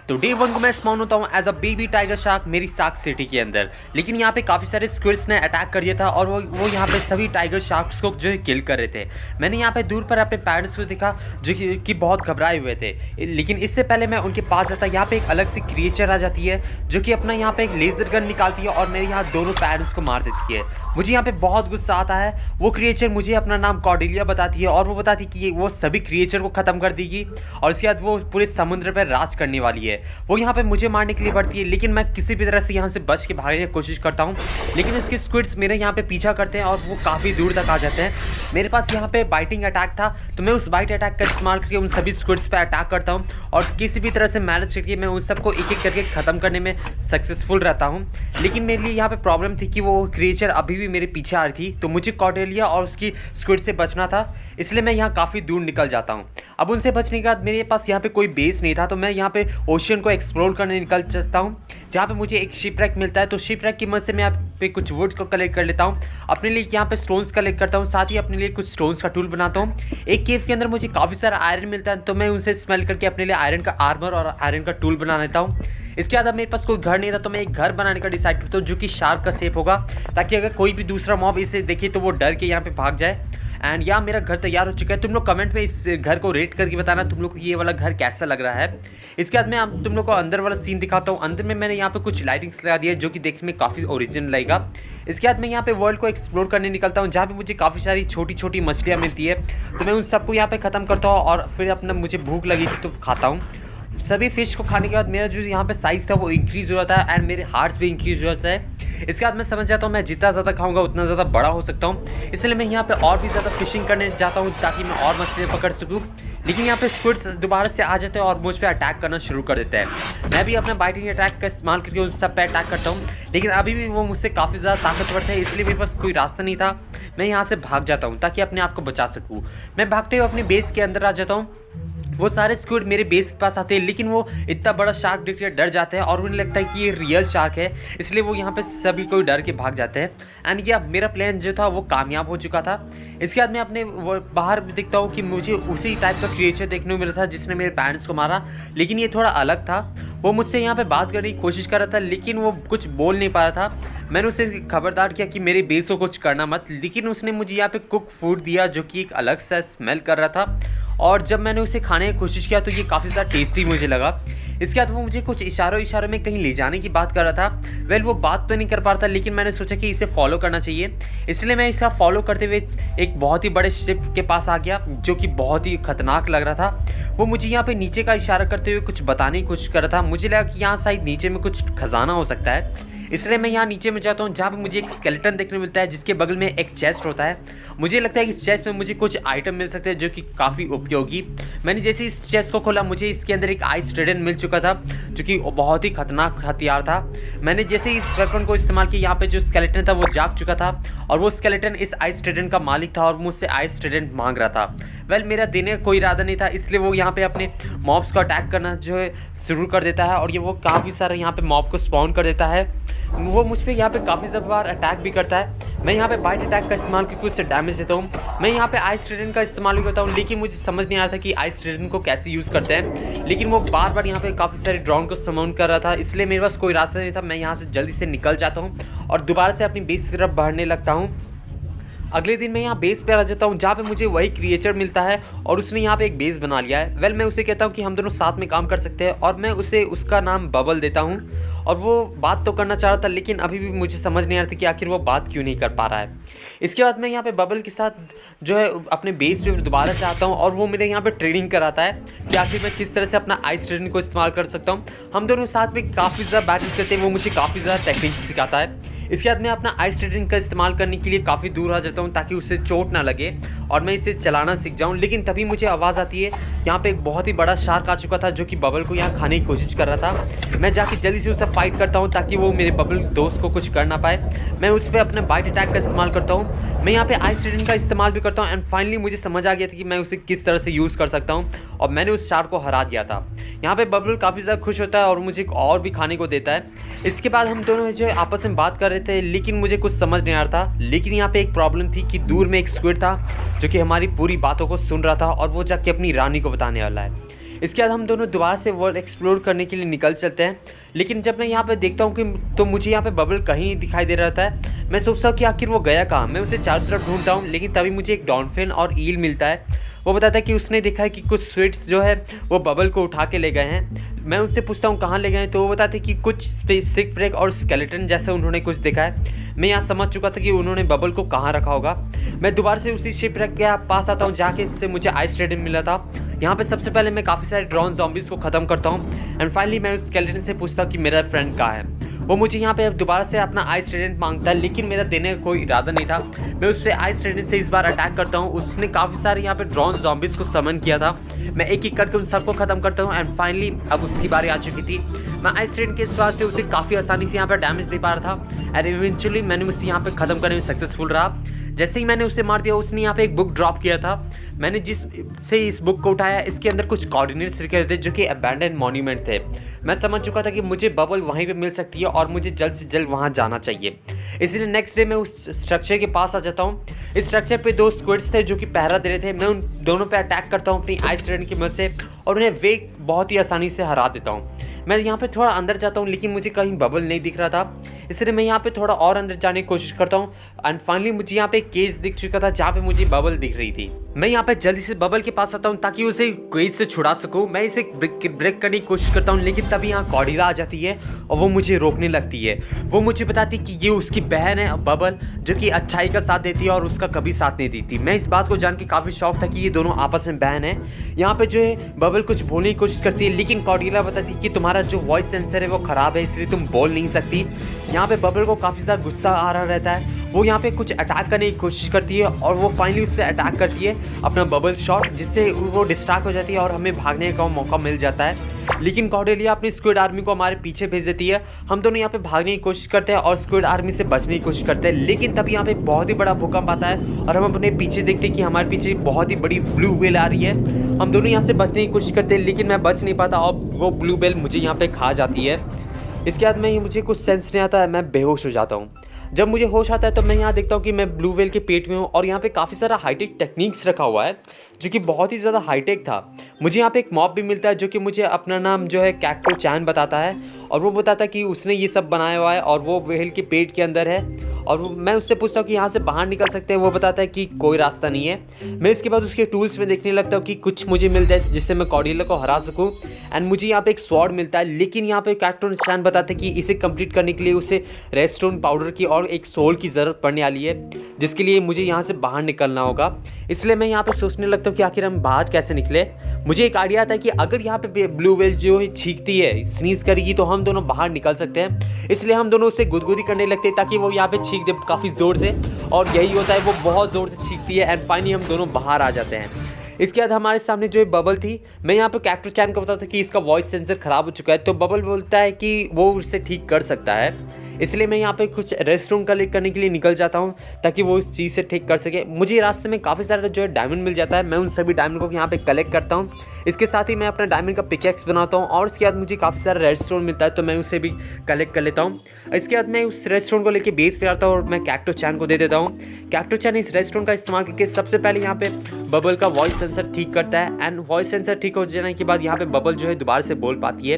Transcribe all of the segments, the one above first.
तो डे 1 को मैं स्पॉन होता हूँ as a baby tiger shark मेरी शार्क सिटी के अंदर। लेकिन यहाँ पे काफ़ी सारे स्क्विड्स ने अटैक कर दिया था और वो यहाँ पे सभी टाइगर शार्क्स को जो है किल कर रहे थे। मैंने यहाँ पे दूर पर अपने पेरेंट्स को देखा जो कि बहुत घबराए हुए थे। लेकिन इससे पहले मैं उनके पास जाता, यहाँ पे एक अलग सी क्रिएचर आ जाती है जो कि अपना यहाँ पे एक लेजर गन निकालती है और मेरे यहाँ दोनों पेरेंट्स को मार देती है। मुझे यहाँ पे बहुत गुस्सा आता है। वो क्रिएचर मुझे अपना नाम कॉर्डेलिया बताती है और वो बताती है कि वो सभी क्रिएचर को ख़त्म कर देगी और इसके बाद वो पूरे समुद्र पर राज करने वाली है। वो यहाँ पे मुझे मारने के लिए बढ़ती है, लेकिन मैं किसी भी तरह से यहाँ से बच के भागने की कोशिश करता हूँ। लेकिन उसके स्क्विड्स मेरे यहाँ पे पीछा करते हैं और वो काफ़ी दूर तक आ जाते हैं। मेरे पास यहाँ पे बाइटिंग अटैक था, तो मैं उस बाइट अटैक का इस्तेमाल करके उन सभी स्क्विड्स पे अटैक करता हूँ और किसी भी तरह से मैनेज करके मैं उन सबको एक एक करके ख़त्म करने में सक्सेसफुल रहता हूँ। लेकिन मेरे लिए यहाँ पे प्रॉब्लम थी कि वो क्रिएचर अभी भी मेरे पीछे आ रही थी, तो मुझे कॉर्डेलिया और उसकी स्क्विड से बचना था, इसलिए मैं यहाँ काफ़ी दूर निकल जाता हूँ। अब उनसे बचने के बाद मेरे पास यहाँ पे कोई बेस नहीं था, तो मैं यहाँ पे ओशियन को एक्सप्लोर करने निकल जाता हूँ, जहाँ पे मुझे एक शिपरेक मिलता है। तो शिपरेक की मदद से मैं यहाँ पे कुछ वुड्स को कलेक्ट कर लेता हूँ, अपने लिए यहाँ पे स्टोन्स कलेक्ट करता हूँ, साथ ही अपने लिए कुछ स्टोन्स का टूल बनाता हूँ। एक केव के अंदर मुझे काफ़ी सारा आयरन मिलता है, तो मैं उनसे स्मेल करके अपने लिए आयरन का आर्मर और आयरन का टूल बना लेता हूँ। इसके बाद अब मेरे पास कोई घर नहीं था, तो मैं एक घर बनाने का डिसाइड करता हूँ जो कि शार्क का शेप होगा, ताकि अगर कोई भी दूसरा मॉब इसे देखे तो वो डर के यहाँ पे भाग जाए। एंड यहाँ मेरा घर तैयार हो चुका है। तुम लोग कमेंट में इस घर को रेट करके बताना तुम लोग को ये वाला घर कैसा लग रहा है। इसके बाद मैं अब तुम लोग को अंदर वाला सीन दिखाता हूँ। अंदर में मैंने यहाँ पे कुछ लाइटिंग्स लगा दी है जो कि देखने में काफ़ी ओरिजिनल लगेगा। इसके बाद मैं यहाँ पे वर्ल्ड को एक्सप्लोर करने निकलता हूँ, जहाँ पे मुझे काफ़ी सारी छोटी छोटी मछलियाँ मिलती है, तो मैं उन सबको यहाँ पे ख़त्म करता हूँ और फिर अपना मुझे भूख लगी थी तो खाता हूँ। सभी फिश को खाने के बाद मेरा जो यहाँ पे साइज़ था वो इंक्रीज़ हो जाता है एंड मेरे हार्ट्स भी इंक्रीज़ हो जाता है। इसके बाद मैं समझ जाता हूँ मैं जितना ज़्यादा खाऊंगा उतना ज़्यादा बड़ा हो सकता हूँ, इसलिए मैं यहाँ पे और भी ज़्यादा फिशिंग करने जाता हूँ ताकि मैं और मछलियाँ पकड़ सकूँ। लेकिन यहाँ पे स्क्विड्स दोबारा से आ जाते हैं और मुझ पर अटैक करना शुरू कर देते हैं। मैं भी अपना बाइटिंग अटैक का इस्तेमाल करके उन सब पे अटैक करता हूँ, लेकिन अभी भी वो मुझसे काफ़ी ज़्यादा ताकतवर थे, इसलिए मेरे पास कोई रास्ता नहीं था। मैं यहाँ से भाग जाता हूँ ताकि अपने आप को बचा सकूँ। मैं भागते हुए अपने बेस के अंदर आ जाता हूँ। वो सारे स्क्विड मेरे बेस के पास आते हैं, लेकिन वो इतना बड़ा शार्क देख के डर जाते हैं और उन्हें लगता है कि ये रियल शार्क है, इसलिए वो यहाँ पे सभी को डर के भाग जाते हैं। एंड ये मेरा प्लान जो था वो कामयाब हो चुका था। इसके बाद मैं अपने बाहर देखता हूँ कि मुझे उसी टाइप का क्रिएचर देखने को मिला था जिसने मेरे पेरेंट्स को मारा, लेकिन ये थोड़ा अलग था। वो मुझसे यहाँ पे बात करने की कोशिश कर रहा था, लेकिन वो कुछ बोल नहीं पा रहा था। मैंने उसे खबरदार किया कि मेरे बेस को कुछ करना मत, लेकिन उसने मुझे यहाँ पे कुक फूड दिया जो कि एक अलग सा स्मेल कर रहा था, और जब मैंने उसे खाने की कोशिश किया तो ये काफ़ी ज़्यादा टेस्टी मुझे लगा। इसके बाद वो मुझे कुछ इशारों में कहीं ले जाने की बात कर रहा था। वेल वो बात तो नहीं कर पा रहा था, लेकिन मैंने सोचा कि इसे फॉलो करना चाहिए, इसलिए मैं इसका फॉलो करते हुए एक बहुत ही बड़े शिप के पास आ गया जो कि बहुत ही खतरनाक लग रहा था। वो मुझे यहाँ पे नीचे का इशारा करते हुए कुछ बताने की कोशिश कर रहा था। मुझे लगा कि यहाँ शायद नीचे में कुछ खजाना हो सकता है, इसलिए मैं यहाँ नीचे में जाता हूँ, जहाँ पे मुझे एक स्केलेटन देखने मिलता है जिसके बगल में एक चेस्ट होता है। मुझे लगता है कि इस चेस्ट में मुझे कुछ आइटम मिल सकते हैं जो कि काफ़ी उपयोगी। मैंने जैसे इस चेस्ट को खोला, मुझे इसके अंदर एक आइस ट्रेडेंट मिल चुका था जो कि बहुत ही खतरनाक हथियार था। मैंने जैसे इस वेपन को इस्तेमाल किया, यहाँ पे जो स्केलेटन था वो जाग चुका था और वो स्केलेटन इस आइस ट्रेडेंट का मालिक था और मुझसे आइस ट्रेडेंट मांग रहा था। वेल मेरा देने का कोई इरादा नहीं था, इसलिए वो यहाँ पे अपने मॉब्स को अटैक करना जो है शुरू कर देता है और ये वो काफ़ी सारा यहाँ पे मॉब को स्पॉन कर देता है। वो मुझ पर यहाँ पे काफ़ी बार अटैक भी करता है। मैं यहाँ पे बाइट अटैक का इस्तेमाल करके उससे डैमेज देता हूँ। मैं यहाँ पे आइस ट्रेडेंट का इस्तेमाल भी करता हूँ, लेकिन मुझे समझ नहीं आ रहा था कि आइस ट्रेडेंट को कैसे यूज़ करते हैं। लेकिन वो बार बार यहाँ पे काफ़ी सारे ड्रोन को समन कर रहा था, इसलिए मेरे पास कोई रास्ता नहीं था। मैं यहाँ से जल्दी से निकल जाता हूँ और दोबारा से अपनी बेस की तरफ बढ़ने लगता हूँ। अगले दिन मैं यहाँ बेस पे आ जाता हूँ, जहाँ पे मुझे वही क्रिएचर मिलता है और उसने यहाँ पे एक बेस बना लिया है। वेल मैं उसे कहता हूँ कि हम दोनों साथ में काम कर सकते हैं और मैं उसे उसका नाम बबल देता हूँ। और वो बात तो करना चाह रहा था, लेकिन अभी भी मुझे समझ नहीं आ रहा था कि आखिर वो बात क्यों नहीं कर पा रहा है। इसके बाद मैं यहाँ पे बबल के साथ जो है अपने बेस पे दोबारा से आता हूँ और वो मेरे यहाँ पे ट्रेनिंग कराता है कि आखिर मैं किस तरह से अपना आइस ट्रेनिंग को इस्तेमाल कर सकता हूँ। हम दोनों साथ में काफ़ी ज़्यादा बैटल करते हैं, वो मुझे काफ़ी ज़्यादा टेक्निक सिखाता है। इसके बाद मैं अपना आइस ट्रेडिंग का इस्तेमाल करने के लिए काफ़ी दूर आ जाता हूँ ताकि उसे चोट ना लगे और मैं इसे चलाना सीख जाऊँ। लेकिन तभी मुझे आवाज़ आती है, यहाँ पे एक बहुत ही बड़ा शार्क आ चुका था जो कि बबल को यहाँ खाने की कोशिश कर रहा था। मैं जाके जल्दी से उससे फाइट करता हूँ ताकि वो मेरे बबल दोस्त को कुछ कर ना पाए। मैं उस पर अपने बाइट अटैक का इस्तेमाल करता हूँ। मैं यहाँ पे आइस ट्रेडिंग का इस्तेमाल भी करता हूँ एंड फाइनली मुझे समझ आ गया था कि मैं उसे किस तरह से यूज़ कर सकता हूँ और मैंने उस शार्क को हरा दिया था। यहाँ पे बबल काफ़ी ज़्यादा खुश होता है और मुझे और भी खाने को देता है। इसके बाद हम दोनों जो आपस में बात कर रहे थे, लेकिन मुझे कुछ समझ नहीं आ रहा था। लेकिन यहाँ पे एक प्रॉब्लम थी कि दूर में एक स्क्विड था जो कि हमारी पूरी बातों को सुन रहा था और वो जाके अपनी रानी को बताने वाला है। इसके बाद हम दोनों दोबारा से वर्ल्ड एक्सप्लोर करने के लिए निकल चलते हैं। लेकिन जब मैं यहाँ पे देखता हूँ कि तो मुझे यहाँ पे बबल कहीं नहीं दिखाई दे रहा था। मैं सोचता हूँ कि आखिर वो गया कहाँ। मैं उसे चारों तरफ ढूंढता हूँ, लेकिन तभी मुझे एक डॉल्फिन और ईल मिलता है। वो बताता है कि उसने देखा है कि कुछ स्वीट्स जो है वो बबल को उठा के ले गए हैं। मैं उनसे पूछता हूँ कहाँ ले गए हैं, तो वो बताते हैं कि कुछ स्टिक ब्रेक और स्केलेटन जैसे उन्होंने कुछ देखा है। मैं यहाँ समझ चुका था कि उन्होंने बबल को कहाँ रखा होगा। मैं दोबारा से उसी शिप रख के पास आता हूँ जाके, इससे मुझे आइस ट्रेडर मिला था। यहाँ पे सबसे पहले मैं काफ़ी सारे ड्रोन ज़ॉम्बीज़ को ख़त्म करता हूँ एंड फाइनली मैं उस स्केलेटन से पूछता हूँ कि मेरा फ्रेंड कहाँ है। वो मुझे यहाँ पे अब दोबारा से अपना आइस ट्रेडेंट मांगता है, लेकिन मेरा देने का कोई इरादा नहीं था। मैं उससे आइस ट्रेडेंट से इस बार अटैक करता हूँ। उसने काफ़ी सारे यहाँ पे ड्रोन ज़ॉम्बीज़ को समन किया था। मैं एक एक करके उन सबको ख़त्म करता हूँ एंड फाइनली अब उसकी बारी आ चुकी थी। मैं आइस ट्रेडेंट के इस बार से उसे काफ़ी आसानी से यहाँ पर डैमेज दे पा रहा था एंड इवेंचुअली मैंने उसे यहाँ पर ख़त्म करने में सक्सेसफुल रहा। जैसे ही मैंने उसे मार दिया, उसने यहाँ पे एक बुक ड्रॉप किया था। मैंने जिस से इस बुक को उठाया, इसके अंदर कुछ कोऑर्डिनेट्स लिखे थे जो कि अबैंडन मॉन्यूमेंट थे। मैं समझ चुका था कि मुझे बबल वहीं पे मिल सकती है और मुझे जल्द से जल्द वहाँ जाना चाहिए। इसलिए नेक्स्ट डे मैं उस स्ट्रक्चर के पास आ जाता हूँ। इस स्ट्रक्चर पे 2 स्क्विड्स थे जो कि पहरा दे रहे थे। मैं उन दोनों पे अटैक करता हूँ अपनी आइस ट्रेडेंट की मदद से और उन्हें वेग बहुत ही आसानी से हरा देता हूँ। मैं यहाँ पे थोड़ा अंदर जाता हूँ, लेकिन मुझे कहीं बबल नहीं दिख रहा था, इसलिए मैं यहाँ पे थोड़ा और अंदर जाने की कोशिश करता हूँ एंड फाइनली मुझे यहाँ पे एक केज दिख चुका था जहाँ पे मुझे बबल दिख रही थी। मैं यहाँ पे जल्दी से बबल के पास आता हूँ ताकि उसे केज से छुड़ा सकूँ। मैं इसे ब्रेक करने की कोशिश करता हूँ, लेकिन तभी यहाँ कॉर्डिला आ जाती है और वो मुझे रोकने लगती है। वो मुझे बताती है कि ये उसकी बहन है बबल, जो कि अच्छाई का साथ देती है और उसका कभी साथ नहीं देती। मैं इस बात को जान के काफ़ी शौक था कि ये दोनों आपस में बहन है। यहाँ पे जो है बबल कुछ बोलने की कोशिश करती है, लेकिन कॉर्डिला बताती है कि तुम्हारा जो वॉइस सेंसर है वो ख़राब है, इसलिए तुम बोल नहीं सकती। यहाँ पे बबल को काफ़ी ज़्यादा गुस्सा आ रहा रहता है। वो यहाँ पे कुछ अटैक करने की कोशिश करती है और वो फाइनली उस पर अटैक करती है अपना बबल शॉट, जिससे वो डिस्ट्रैक्ट हो जाती है और हमें भागने का मौका मिल जाता है। लेकिन कॉर्डेलिया अपनी स्क्विड आर्मी को हमारे पीछे भेज देती है। हम दोनों यहाँ पे भागने की कोशिश करते हैं और स्क्विड आर्मी से बचने की कोशिश करते हैं, लेकिन तभी यहाँ पे बहुत ही बड़ा भूकंप आता है और हम अपने पीछे देखते हैं कि हमारे पीछे बहुत ही बड़ी ब्लू व्हेल आ रही है। हम दोनों यहाँ से बचने की कोशिश करते हैं, लेकिन मैं बच नहीं पाता और वो ब्लू व्हेल मुझे यहाँ पे खा जाती है। इसके बाद मुझे कुछ सेंस नहीं आता है, मैं बेहोश हो जाता हूँ। जब मुझे होश आता है तो मैं यहाँ देखता हूँ कि मैं ब्लू व्हेल के पेट में हूँ और यहाँ पे काफ़ी सारा हाईटेक टेक्निक्स रखा हुआ है जो कि बहुत ही ज़्यादा हाईटेक था। मुझे यहाँ पे एक मॉब भी मिलता है जो कि मुझे अपना नाम जो है कैक्टो चैन बताता है और वो बताता है कि उसने ये सब बनाया हुआ है और वो व्हेल के पेट के अंदर है। और मैं उससे पूछता हूँ कि यहाँ से बाहर निकल सकते हैं। वो बताता है कि कोई रास्ता नहीं है। मैं इसके बाद उसके टूल्स में देखने लगता हूँ कि कुछ मुझे मिल जाए जिससे मैं कॉर्डेलिया को हरा सकूँ एंड मुझे यहाँ पे एक स्वॉर्ड मिलता है। लेकिन यहाँ पे कैक्टो चैन बताते हैं कि इसे कंप्लीट करने के लिए उसे रेडस्टोन पाउडर की और एक सोल की ज़रूरत पड़ने वाली है, जिसके लिए मुझे यहाँ से बाहर निकलना होगा। इसलिए मैं यहाँ पे सोचने लगता हूँ कि आखिर हम बाहर कैसे निकले। मुझे एक आइडिया आता है कि अगर यहाँ पे ब्लू व्हेल जो है छींकती है, स्नीज करेगी, तो हम दोनों बाहर निकल सकते हैं। इसलिए हम दोनों उसे गुदगुदी करने लगते हैं ताकि वो यहाँ पे छींक दे काफ़ी ज़ोर से, और यही होता है, वो बहुत ज़ोर से छींकती है एंड फाइनली हम दोनों बाहर आ जाते हैं। इसके बाद हमारे सामने जो बबल थी, मैं यहाँ पे कैक्टो चैन को बताता था कि इसका वॉइस सेंसर ख़राब हो चुका है, तो बबल बोलता है कि वो इसे ठीक कर सकता है। इसलिए मैं यहाँ पे कुछ रेस्टरूम कलेक्ट करने के लिए निकल जाता हूँ ताकि वो इस चीज़ से ठीक कर सके। मुझे रास्ते में काफ़ी सारा जो है डायमंड मिल जाता है। मैं उन सभी डायमंड को यहाँ पे कलेक्ट करता हूँ। इसके साथ ही मैं अपना डायमंड का पिकेक्स बनाता हूँ और इसके बाद मुझे काफ़ी सारा रेस्टोरेंट मिलता है, तो मैं उसे भी कलेक्ट कर लेता हूँ। इसके बाद मैं उस रेस्टोरेंट को लेकर बेस पे आता हूँ और मैं कैक्टो चैन को दे देता हूँ। कैक्टो चैन इस रेस्टोरेंट का इस्तेमाल करके सबसे पहले यहाँ पे बबल का वॉइस सेंसर ठीक करता है एंड वॉइस सेंसर ठीक हो जाने के बाद यहाँ पे बबल जो है दोबारा से बोल पाती है।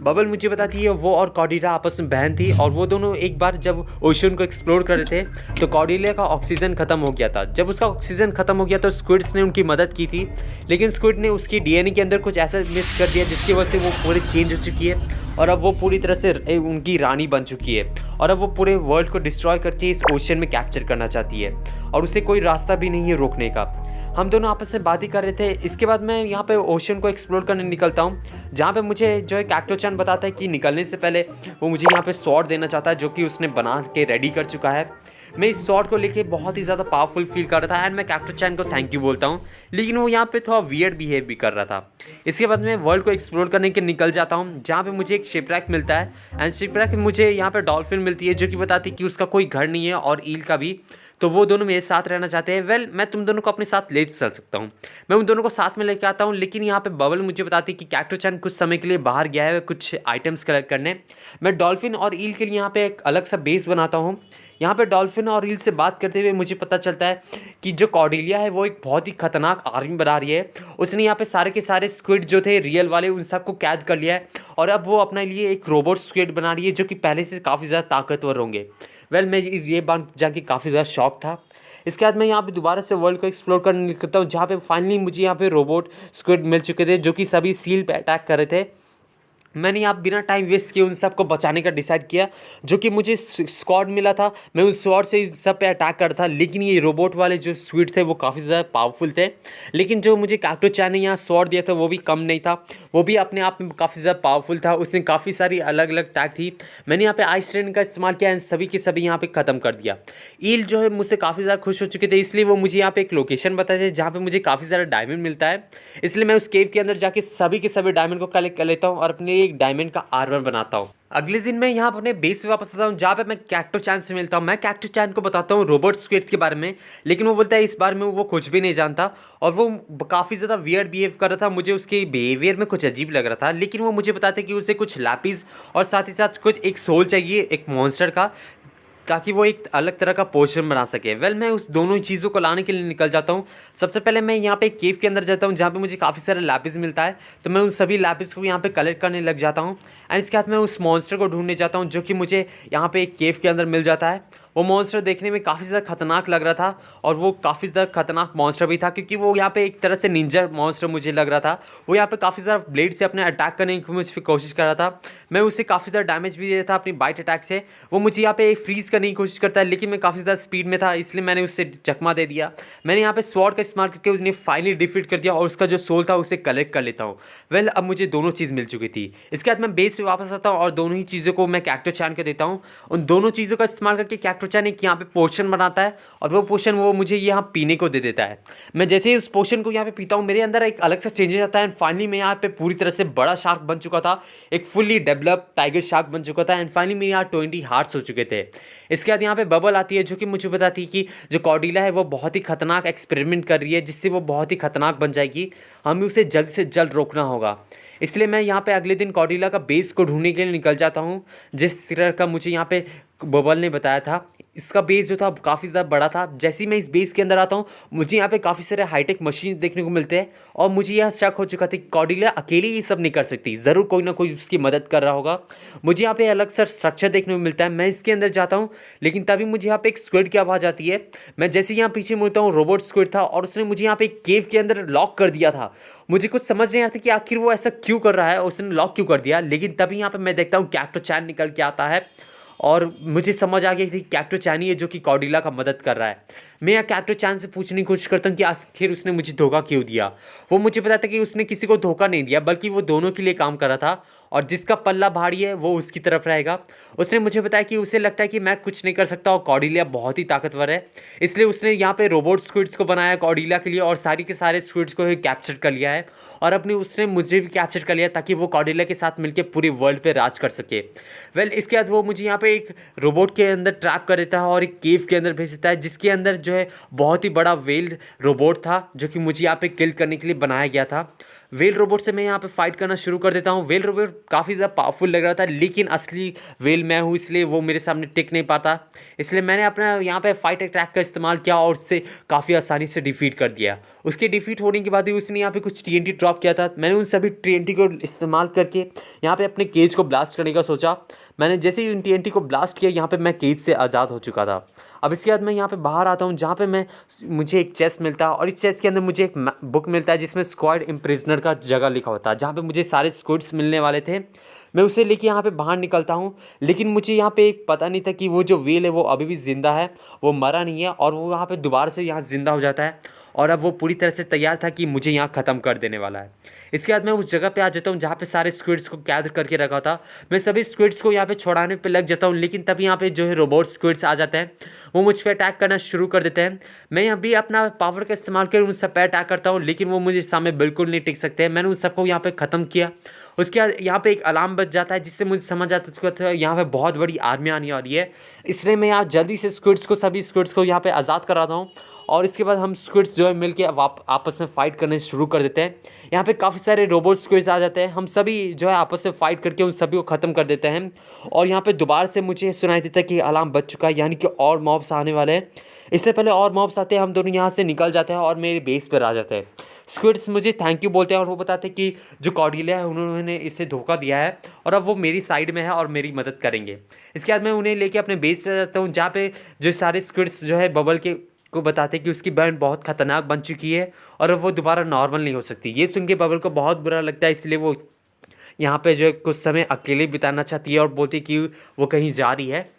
बबल मुझे बताती है वो और कॉर्डेलिया आपस में बहन थी और वो दोनों एक बार जब ओशन को एक्सप्लोर कर रहे थे तो कॉर्डेलिया का ऑक्सीजन खत्म हो गया था। जब उसका ऑक्सीजन खत्म हो गया तो स्क्विड्स ने उनकी मदद की थी, लेकिन स्क्विड ने उसकी डीएनए के अंदर कुछ ऐसा मिस कर दिया जिसकी वजह से वो पूरी चेंज हो चुकी है और अब वो पूरी तरह से उनकी रानी बन चुकी है और अब वो पूरे वर्ल्ड को डिस्ट्रॉय करके इस ओशन में कैप्चर करना चाहती है और उसे कोई रास्ता भी नहीं है रोकने का। हम दोनों आपस में बात ही कर रहे थे। इसके बाद मैं यहाँ पे ओशन को एक्सप्लोर करने निकलता हूँ, जहाँ पे मुझे जो है कैक्टो चैन बताता है कि निकलने से पहले वो मुझे यहाँ पे स्वॉर्ड देना चाहता है जो कि उसने बना के रेडी कर चुका है। मैं इस स्वॉर्ड को लेके बहुत ही ज़्यादा पावरफुल फील कर रहा था एंड मैं कैक्टो चैन को थैंक यू बोलता हूँ, लेकिन वो यहाँ पे थोड़ा वियर्ड बिहेव भी कर रहा था। इसके बाद मैं वर्ल्ड को एक्सप्लोर करने के निकल जाता हूँ, जहाँ पे मुझे एक शिपरैक मिलता है एंड शिपरैक में मुझे यहाँ पे डॉल्फिन मिलती है जो कि बताती है कि उसका कोई घर नहीं है और ईल का भी, तो वो दोनों मेरे साथ रहना चाहते हैं। वेल, मैं तुम दोनों को अपने साथ ले चल सकता हूँ। मैं उन दोनों को साथ में लेके आता हूँ, लेकिन यहाँ पे बबल मुझे बताती है कि कैक्टो चैन कुछ समय के लिए बाहर गया है कुछ आइटम्स कलेक्ट करने। मैं डॉल्फिन और ईल के लिए यहाँ पे एक अलग सा बेस बनाता हूँ। यहाँ पे डॉल्फिन और ईल से बात करते हुए मुझे पता चलता है कि जो कॉर्डेलिया है वो एक बहुत ही खतरनाक आर्मी बना रही है। उसने यहाँ पे सारे के सारे स्क्विड जो थे रियल वाले उन सबको कैद कर लिया है और अब वो अपने लिए एक रोबोट स्क्विड बना रही है जो कि पहले से काफ़ी ज़्यादा ताकतवर होंगे। मैं ये बात जान के काफ़ी ज़्यादा शॉक था। इसके बाद मैं यहाँ पे दोबारा से वर्ल्ड को एक्सप्लोर करने निकलता हूँ, जहाँ पे फाइनली मुझे यहाँ पे रोबोट स्क्विड मिल चुके थे जो कि सभी सील पे अटैक कर रहे थे। मैंने यहाँ बिना टाइम वेस्ट किए उन सबको बचाने का डिसाइड किया। जो कि मुझे स्क्वाड मिला था, मैं उस स्वॉर्ड से इस सब पे अटैक कर रहा था, लेकिन ये रोबोट वाले जो स्क्विड थे वो काफ़ी ज़्यादा पावरफुल थे। लेकिन जो मुझे कैक्टो चैन ने यहाँ स्वॉर्ड दिया था वो भी कम नहीं था, वो भी अपने आप में काफ़ी ज़्यादा पावरफुल था। उसने काफ़ी सारी अलग अलग अटैक थी। मैंने यहाँ पे आइस ट्रेन का इस्तेमाल किया एंड सभी के सभी यहाँ पे ख़त्म कर दिया। ईल जो है मुझसे काफ़ी ज़्यादा खुश हो चुके थे, इसलिए वो मुझे यहाँ पे एक लोकेशन बताए थे जहाँ पे मुझे काफ़ी ज़्यादा डायमंड मिलता है। इसलिए मैं उस केव के अंदर जाके सभी के सभी डायमंड को कलेक्ट कर लेता हूँ और अपने लिए एक डायमंड का आर्मर बनाता हूँ। अगले दिन मैं यहाँ अपने बेस पे वापस आता हूँ, जहाँ पे मैं कैक्टो चैन से मिलता हूँ। मैं कैक्टो चैन को बताता हूँ रोबोट स्क्विड के बारे में, लेकिन वो बोलता है इस बारे में वो कुछ भी नहीं जानता और वो काफ़ी ज़्यादा वियर्ड बिहेव कर रहा था। मुझे उसके बिहेवियर में कुछ अजीब लग रहा था, लेकिन वो मुझे बताते कि उसे कुछ लैपिस और साथ ही साथ कुछ एक सोल चाहिए एक मॉन्स्टर का, ताकि वो एक अलग तरह का पोर्शन बना सके। मैं उस दोनों चीज़ों को लाने के लिए निकल जाता हूँ। सबसे पहले मैं यहाँ पे एक केव के अंदर जाता हूँ जहाँ पे मुझे काफ़ी सारा लैपिस मिलता है, तो मैं उन सभी लैपिस को यहाँ पे कलेक्ट करने लग जाता हूँ। एंड इसके बाद मैं उस मॉन्स्टर को ढूंढने जाता हूँ जो कि मुझे यहाँ पे एक केव के अंदर मिल जाता है। वो मॉन्स्टर देखने में काफ़ी ज़्यादा खतरनाक लग रहा था और वो काफ़ी ज़्यादा खतरनाक मॉन्स्टर भी था, क्योंकि वो यहाँ पे एक तरह से निंजा मॉन्स्टर मुझे लग रहा था। वो यहाँ पे काफ़ी ज़्यादा ब्लेड से अपने अटैक करने की मुझ पर कोशिश कर रहा था। मैं उसे काफ़ी ज़्यादा डैमेज भी दिया था अपनी बाइट अटैक से। वो मुझे यहाँ पे फ्रीज़ करने की कोशिश करता है, लेकिन मैं काफ़ी ज़्यादा स्पीड में था, इसलिए मैंने उससे चकमा दे दिया। मैंने यहाँ पे स्वॉर्ड का इस्तेमाल करके उसने फाइनली डिफीट कर दिया और उसका जो सोल था उसे कलेक्ट कर लेता हूँ। अब मुझे दोनों चीज़ मिल चुकी थी। इसके बाद मैं बेस पे वापस आता हूँ और दोनों ही चीज़ों को मैं कैक्टो चैन को देता हूँ। उन दोनों चीज़ों का इस्तेमाल करके कैक्टो चैन एक यहाँ पे पोशन बनाता है और वो पोशन वो मुझे यहाँ पीने को दे देता है। मैं जैसे ही उस पोशन को यहाँ पे पीता हूँ, मेरे अंदर एक अलग सा चेंजेस आता है एंड फाइनली मैं यहाँ पे पूरी तरह से बड़ा शार्क बन चुका था, एक फुल्ली डेवलप टाइगर शार्क बन चुका था। एंड फाइनली मेरे यहाँ 20 हार्ट्स हो चुके थे। इसके बाद यहाँ पे बबल आती है जो कि मुझे बताती है कि जो कॉर्डेलिया है वो बहुत ही खतरनाक एक्सपेरिमेंट कर रही है, जिससे वो बहुत ही खतरनाक बन जाएगी। हमें उसे जल्द से जल्द रोकना होगा। इसलिए मैं यहाँ पे अगले दिन कॉर्डेलिया का बेस को ढूंढने के लिए निकल जाता हूँ, जिस तरह का मुझे यहाँ पे बबल ने बताया था। इसका बेस जो था काफ़ी ज़्यादा बड़ा था। जैसे ही मैं इस बेस के अंदर आता हूँ, मुझे यहाँ पे काफ़ी सारे हाईटेक मशीन देखने को मिलते हैं और मुझे यह शक हो चुका था कि कॉर्डेलिया अकेली ये सब नहीं कर सकती, ज़रूर कोई ना कोई उसकी मदद कर रहा होगा। मुझे यहाँ पे अलग सा स्ट्रक्चर देखने को मिलता है। मैं इसके अंदर जाता हूँ, लेकिन तभी मुझे यहाँ पे एक स्क्विड की आवाज़ आती है। मैं जैसे ही यहाँ पीछे मुड़ता हूँ, रोबोट स्क्विड था और उसने मुझे यहाँ पे एक केव के अंदर लॉक कर दिया था। मुझे कुछ समझ नहीं आता कि आखिर वो ऐसा क्यों कर रहा है, उसने लॉक क्यों कर दिया। लेकिन तभी यहाँ पे मैं देखता हूँ कैक्टो चैन निकल के आता है और मुझे समझ आ गई थी कैक्टो चैन ही है जो कि कॉर्डेलिया का मदद कर रहा है। मैं यहाँ कैक्टो चैन से पूछने की कोशिश करता हूँ कि आखिर उसने मुझे धोखा क्यों दिया। वो मुझे बताता कि उसने किसी को धोखा नहीं दिया, बल्कि वो दोनों के लिए काम कर रहा था और जिसका पल्ला भारी है वो उसकी तरफ रहेगा। उसने मुझे बताया कि उसे लगता है कि मैं कुछ नहीं कर सकता और कॉर्डेलिया बहुत ही ताकतवर है, इसलिए उसने यहाँ पे रोबोट स्क्विड्स को बनाया कॉर्डेलिया के लिए और सारी के सारे स्क्विड्स को ही कैप्चर कर लिया है और अपने उसने मुझे भी कैप्चर कर लिया ताकि वो कॉर्डेलिया के साथ मिलकर पूरे वर्ल्ड पे राज कर सके। इसके बाद वो मुझे यहाँ पे एक रोबोट के अंदर ट्रैप कर देता है और एक केव के अंदर भेज देता है, जिसके अंदर जो है बहुत ही बड़ा वेल रोबोट था जो कि मुझे यहाँ पे किल करने के लिए बनाया गया था। वेल रोबोट से मैं यहाँ पे फाइट करना शुरू कर देता हूँ। वेल रोबोट काफ़ी ज़्यादा पावरफुल लग रहा था, लेकिन असली वेल मैं हूँ, इसलिए वो मेरे सामने टिक नहीं पाता। इसलिए मैंने अपना यहाँ पे फाइट अटैक का इस्तेमाल किया और उससे काफ़ी आसानी से डिफीट कर दिया। उसके डिफीट होने के बाद ही उसने यहाँ पे कुछ TNT ड्रॉप किया था। मैंने उन सभी TNT को इस्तेमाल करके यहाँ पे अपने केज को ब्लास्ट करने का सोचा। मैंने जैसे ही उन TNT को ब्लास्ट किया, यहाँ पे मैं केज से आज़ाद हो चुका था। अब इसके बाद मैं यहाँ पे बाहर आता हूँ, जहाँ पे मुझे एक चेस्ट मिलता है और इस चेस्ट के अंदर मुझे एक बुक मिलता है जिसमें स्क्वाड इम्प्रिजनर का जगह लिखा होता है, जहाँ पे मुझे सारे स्क्विड्स मिलने वाले थे। मैं उसे लेके यहाँ पे बाहर निकलता हूँ, लेकिन मुझे यहाँ पे एक पता नहीं था कि वो जो वेल है वो अभी भी ज़िंदा है, वो मरा नहीं है और वो यहाँ पे दोबारा से यहाँ ज़िंदा हो जाता है और अब वो पूरी तरह से तैयार था कि मुझे यहाँ ख़त्म कर देने वाला है। इसके बाद मैं उस जगह पे आ जाता हूँ जहाँ पे सारे स्क्विड्स को कैद करके रखा था। मैं सभी स्क्विड्स को यहाँ पे छुड़ाने पे लग जाता हूँ, लेकिन तब यहाँ पे जो है रोबोट स्क्विड्स आ जाते हैं, वो मुझ पर अटैक करना शुरू कर देते हैं। मैं यहाँ भी अपना पावर का इस्तेमाल कर उन सब पर अटैक करता हूँ, लेकिन वो मुझे सामने बिल्कुल नहीं टिक सकते। मैंने उन सबको यहाँ पर ख़त्म किया। उसके बाद यहाँ पे एक अलार्म बज जाता है, जिससे मुझे समझ आता था यहाँ पे बहुत बड़ी आर्मी आने वाली है। इसलिए मैं यहाँ जल्दी से सभी स्क्विड्स को यहाँ पे आज़ाद कराता हूँ और इसके बाद हम स्क्विड्स जो है मिल के आपस में फ़ाइट करने शुरू कर देते हैं। यहाँ पे काफ़ी सारे रोबोट स्क्विड्स आ जाते हैं, हम सभी जो है आपस में फ़ाइट करके उन सभी को ख़त्म कर देते हैं। और यहाँ पे दोबारा से मुझे सुनाई देता है कि अलार्म बज चुका है, यानी कि और मॉब्स आने वाले हैं। इससे पहले और मॉब्स आते हैं, हम दोनों यहाँ से निकल जाते हैं और मेरे बेस पर आ जाते हैं। स्क्विड्स मुझे थैंक यू बोलते हैं और वो बताते हैं कि जो कॉर्डिलिया है उन्होंने इसे धोखा दिया है और अब वो मेरी साइड में है और मेरी मदद करेंगे। इसके बाद मैं उन्हें लेके अपने बेस पे जाता हूँ, जहाँ पे जो सारे स्क्विड्स जो है बबल के को बताते हैं कि उसकी बहन बहुत खतरनाक बन चुकी है और अब वो दोबारा नॉर्मल नहीं हो सकती। ये सुन के बबल को बहुत बुरा लगता है, इसलिए वो यहाँ पे जो है कुछ समय अकेले बिताना चाहती है और बोलती है कि वो कहीं जा रही है।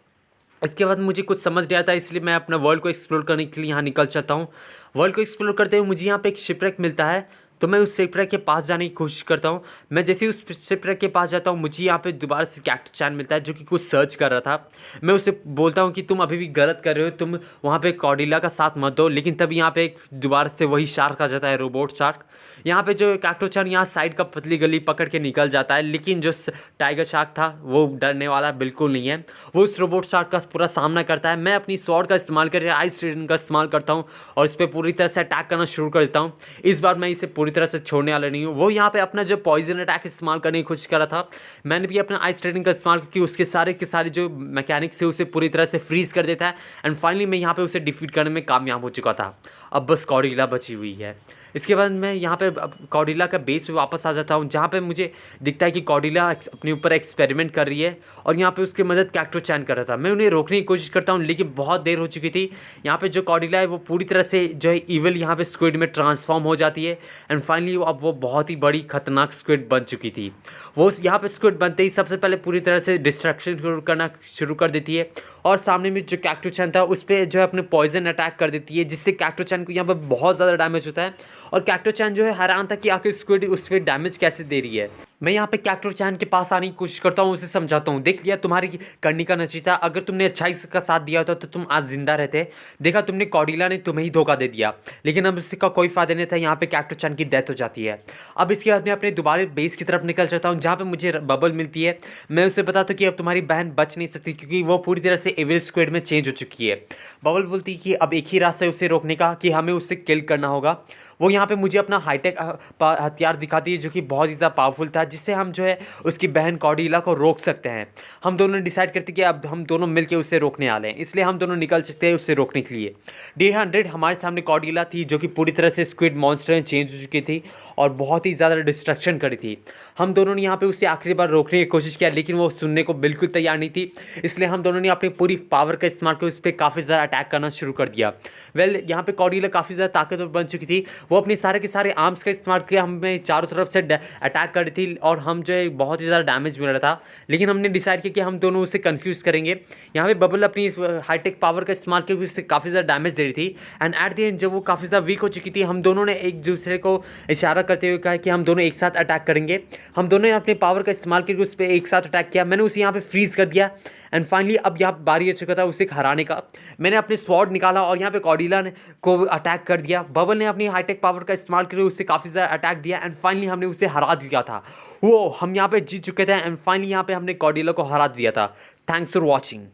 इसके बाद मुझे कुछ समझ नहीं आता, इसलिए मैं अपना वर्ल्ड को एक्सप्लोर करने के लिए यहाँ निकल जाता हूँ। वर्ल्ड को एक्सप्लोर करते हुए मुझे यहाँ पे एक शिपरेक मिलता है, तो मैं उस शिपरेक के पास जाने की कोशिश करता हूँ। मैं जैसे ही उस शिपरेक के पास जाता हूँ, मुझे यहाँ पे दोबारा से कैक्टस चैन मिलता है जो कि कुछ सर्च कर रहा था। मैं उसे बोलता हूँ कि तुम अभी भी गलत कर रहे हो, तुम वहाँ पे कॉर्डिला का साथ मत दो। लेकिन तब यहाँ पे दोबारा से वही शार्क आ जाता है, रोबोट शार्क। यहाँ पे जो कैक्टोचैन यहाँ साइड का पतली गली पकड़ के निकल जाता है, लेकिन जो टाइगर शार्क था वो डरने वाला बिल्कुल नहीं है। वो उस रोबोट शार्क का पूरा सामना करता है। मैं अपनी स्वॉर्ड का इस्तेमाल करके आइस ट्रेडन का इस्तेमाल करता हूँ और इस पर पूरी तरह से अटैक करना शुरू कर देता हूँ। इस बार मैं इसे पूरी तरह से छोड़ने वाला नहीं हूँ। वो यहाँ पे अपना जो पॉइजन अटैक इस्तेमाल करने की कोशिश कर रहा था, मैंने भी अपना आइस ट्रेडन का इस्तेमाल करके उसके सारे के सारे जो मैकेनिक्स थे उसे पूरी तरह से फ्रीज कर देता है। एंड फाइनली मैं यहाँ पे उसे डिफीट करने में कामयाब हो चुका था। अब बस कॉर्डिला बची हुई है। इसके बाद मैं यहाँ पे कॉर्डिला का बेस पे वापस आ जाता हूँ, जहाँ पे मुझे दिखता है कि कॉर्डिला अपने ऊपर एक्सपेरिमेंट कर रही है और यहाँ पे उसकी मदद कैक्टोचैन कर रहा था। मैं उन्हें रोकने की कोशिश करता हूँ, लेकिन बहुत देर हो चुकी थी। यहाँ पे जो कॉर्डिला है वो पूरी तरह से जो है इविल यहाँ पे स्क्विड में ट्रांसफॉर्म हो जाती है। एंड फाइनली अब वो बहुत ही बड़ी खतरनाक स्क्विड बन चुकी थी। वो यहाँ पे स्क्विड बनते ही सबसे पहले पूरी तरह से डिस्ट्रैक्शन करना शुरू कर देती है और सामने में जो कैक्टोचैन था उस पर जो है अपने पॉइजन अटैक कर देती है, जिससे कैक्टोचैन को यहाँ पर बहुत ज़्यादा डैमेज होता है। और कैक्टोचैन जो है हैरान था कि आखिर स्क्विड उस पर डैमेज कैसे दे रही है। मैं यहाँ पे कैक्टोचैन के पास आने की कोशिश करता हूँ, उसे समझाता हूँ, देख लिया तुम्हारी करने का नतीजा, अगर तुमने अच्छाई का साथ दिया होता तो तुम आज जिंदा रहते। देखा तुमने, कॉर्डिला ने तुम्हें ही धोखा दे दिया, लेकिन अब इसका कोई फायदा नहीं था। यहाँ पे कैक्टोचैन की डेथ हो जाती है। अब इसके बाद मैं अपने दोबारा बेस की तरफ निकल जाता हूँ, जहाँ पे मुझे बबल मिलती है। मैं उसे बताता हूँ कि अब तुम्हारी बहन बच नहीं सकती, क्योंकि वो पूरी तरह से एविल स्क्विड में चेंज हो चुकी है। बबल बोलती है कि अब एक ही रास्ता है उसे रोकने का, कि हमें उससे किल करना होगा। वो यहाँ पे मुझे अपना हाईटेक हथियार दिखाती है जो कि बहुत ज़्यादा पावरफुल था, जिससे हम जो है उसकी बहन कॉर्डिला को रोक सकते हैं। हम दोनों ने डिसाइड करते कि अब हम दोनों मिलकर उसे रोकने वाले हैं, इसलिए हम दोनों निकल सकते हैं उसे रोकने के लिए। D100 हमारे सामने कॉर्डिला थी जो कि पूरी तरह से स्क्विड मॉन्स्टर में चेंज हो चुकी थी और बहुत ही ज़्यादा डिस्ट्रक्शन करी थी। हम दोनों ने यहाँ पे उसे आखिरी बार रोकने की कोशिश किया, लेकिन वो सुनने को बिल्कुल तैयार नहीं थी। इसलिए हम दोनों ने अपनी पूरी पावर का इस्तेमाल कर उस पर काफ़ी ज़्यादा अटैक करना शुरू कर दिया। यहाँ पे कॉर्डिला काफ़ी ज़्यादा ताकतवर बन चुकी थी। वो अपने सारे के सारे आर्म्स का इस्तेमाल किया, हमें चारों तरफ से अटैक कर रही थी और हम जो है बहुत ही ज़्यादा डैमेज मिल रहा था। लेकिन हमने डिसाइड किया कि हम दोनों उसे कंफ्यूज करेंगे। यहाँ पे बबल अपनी हाईटेक पावर का इस्तेमाल करके उससे काफ़ी ज़्यादा डैमेज दे रही थी। एंड एट द एंड जब वो काफ़ी ज़्यादा वीक हो चुकी थी, हम दोनों ने एक दूसरे को इशारा करते हुए कहा कि हम दोनों एक साथ अटैक करेंगे। हम दोनों ने अपने पावर का इस्तेमाल करके उस पर एक साथ अटैक किया। मैंने उसे यहाँ पे फ्रीज कर दिया। एंड फाइनली अब यहाँ बारी आ चुका था उसे हराने का। मैंने अपने स्वॉर्ड निकाला और यहाँ पे कॉर्डिला ने को अटैक कर दिया। बबल ने अपनी हाईटेक पावर का इस्तेमाल करके उससे काफ़ी ज़्यादा अटैक दिया एंड फाइनली हमने उसे हरा दिया था। वो हम यहाँ पे जीत चुके थे एंड फाइनली यहाँ पे हमने कॉर्डिला को हरा दिया था। Thanks for watching.